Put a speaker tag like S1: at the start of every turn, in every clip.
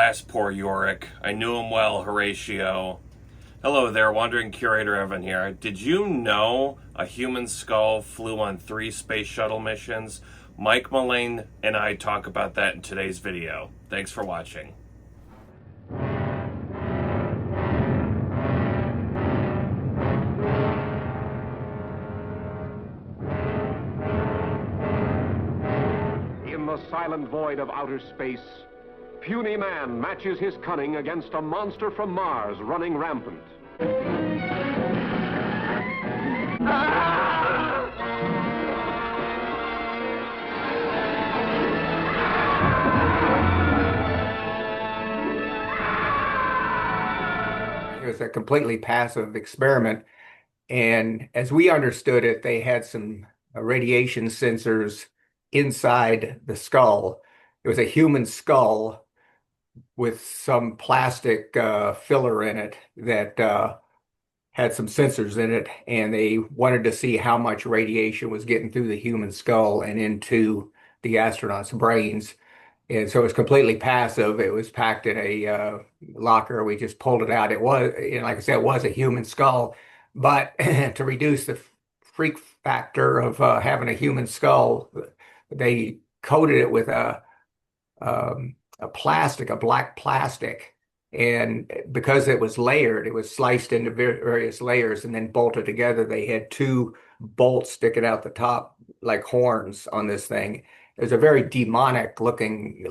S1: Alas, poor Yorick. I knew him well, Horatio. Hello there, Wandering Curator Evan here. Did you know a human skull flew on 3 space shuttle missions? Mike Mullane and I talk about that in today's video. Thanks for watching.
S2: In the silent void of outer space, puny man matches his cunning against a monster from Mars running rampant.
S3: It was a completely passive experiment. And as we understood it, they had some radiation sensors inside the skull. It was a human skull with some plastic filler in it that had some sensors in it. And they wanted to see how much radiation was getting through the human skull and into the astronauts' brains. And so it was completely passive. It was packed in a locker. We just pulled it out. It was, like I said, it was a human skull. But to reduce the freak factor of having a human skull, they coated it with a plastic, a black plastic. And because it was layered, it was sliced into various layers and then bolted together. They had two bolts sticking out the top like horns on this thing. It was a very demonic looking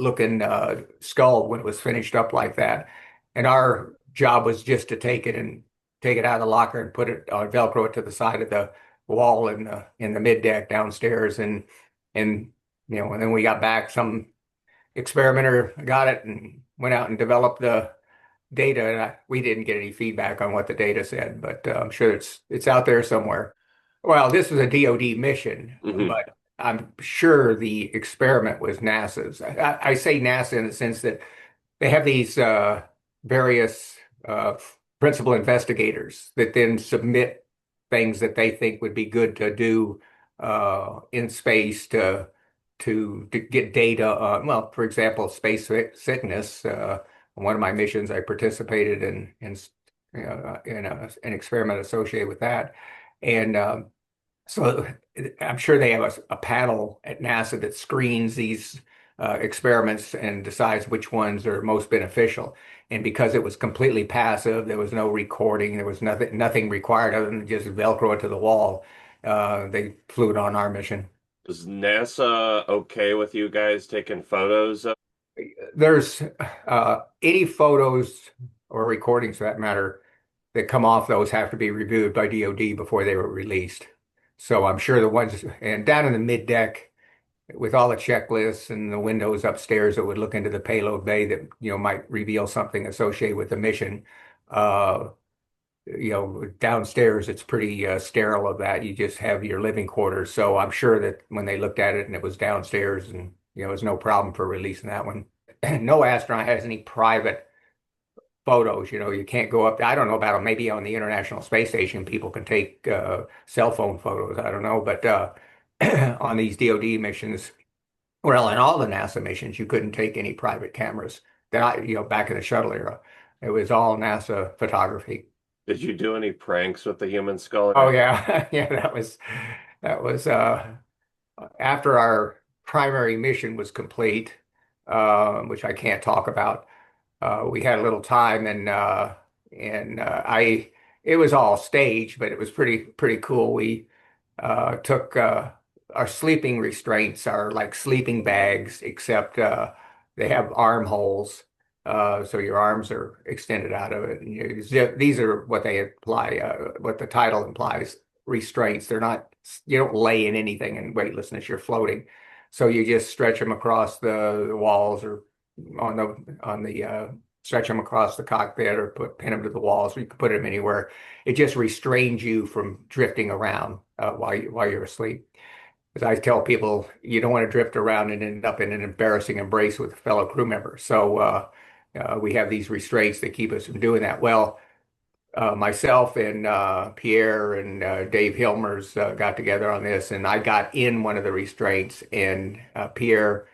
S3: skull when it was finished up like that. And our job was just to take it out of the locker and put it Velcro it to the side of the wall in the mid deck downstairs. And and then we got back. Some experimenter got it and went out and developed the data. And we didn't get any feedback on what the data said, but I'm sure it's out there somewhere. Well, this was a DoD mission,
S1: Mm-hmm.
S3: but I'm sure the experiment was NASA's. I say NASA in the sense that they have these various principal investigators that then submit things that they think would be good to do in space to get data on, well, for example, space sickness. On one of my missions, I participated in an experiment associated with that, and so I'm sure they have a panel at NASA that screens these experiments and decides which ones are most beneficial. And because it was completely passive, there was no recording, there was nothing required other than just Velcro it to the wall. They flew it on our mission.
S1: Is NASA okay with you guys taking photos?
S3: There's any photos or recordings for that matter that come off those have to be reviewed by DoD before they were released. So I'm sure the ones and down in the mid deck with all the checklists and the windows upstairs that would look into the payload bay that might reveal something associated with the mission. Uh, Downstairs it's pretty sterile of that. You just have your living quarters. So I'm sure that when they looked at it and it was downstairs and it was no problem for releasing that one. No astronaut has any private photos. You can't go up. I don't know about them. Maybe on the International Space Station, people can take cell phone photos. I don't know, but on these DoD missions, well, in all the NASA missions, you couldn't take any private cameras. Back in the shuttle era, it was all NASA photography.
S1: Did you do any pranks with the human skull?
S3: Oh yeah, yeah, that was after our primary mission was complete, which I can't talk about. We had a little time and I it was all staged, but it was pretty cool. We took our sleeping restraints are like sleeping bags, except they have armholes, so your arms are extended out of it. And these are what they imply, what the title implies, restraints. They're not, you don't lay in anything in weightlessness. You're floating, so you just stretch them across the walls or on the stretch them across the cockpit or pin them to the walls. Or you can put them anywhere. It just restrains you from drifting around while you're asleep. As I tell people, you don't want to drift around and end up in an embarrassing embrace with a fellow crew member. So we have these restraints that keep us from doing that. Well, myself and Pierre and Dave Hilmers got together on this, and I got in one of the restraints, and Pierre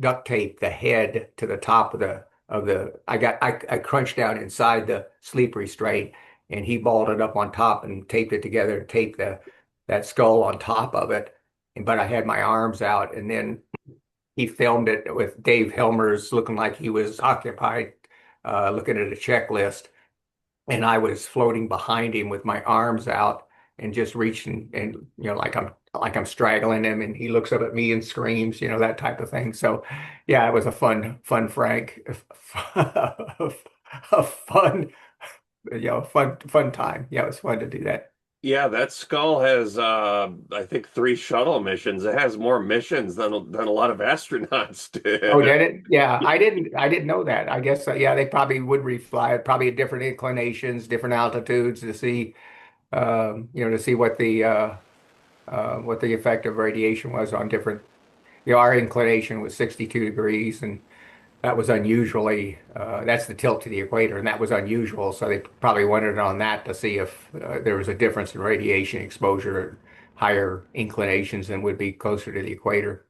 S3: duct tape the head to the top of I crunched down inside the sleep restraint, and he balled it up on top and taped it together and taped the that skull on top of it. But I had my arms out, and then he filmed it with Dave Helmers looking like he was occupied, looking at a checklist, and I was floating behind him with my arms out and just reaching, and like I'm straggling him, and he looks up at me and screams, that type of thing. So yeah, it was a fun Frank, a fun, fun time. Yeah, it was fun to do that.
S1: Yeah, that skull has I think 3 shuttle missions. It has more missions than a lot of astronauts
S3: Oh,
S1: did.
S3: did it? Yeah, I didn't know that. I guess yeah, they probably would refly it, probably at different inclinations, different altitudes to see, to see what the effect of radiation was on different. Our inclination was 62 degrees, and that was unusually, that's the tilt to the equator, and that was unusual. So they probably wanted it on that to see if there was a difference in radiation exposure at higher inclinations than would be closer to the equator.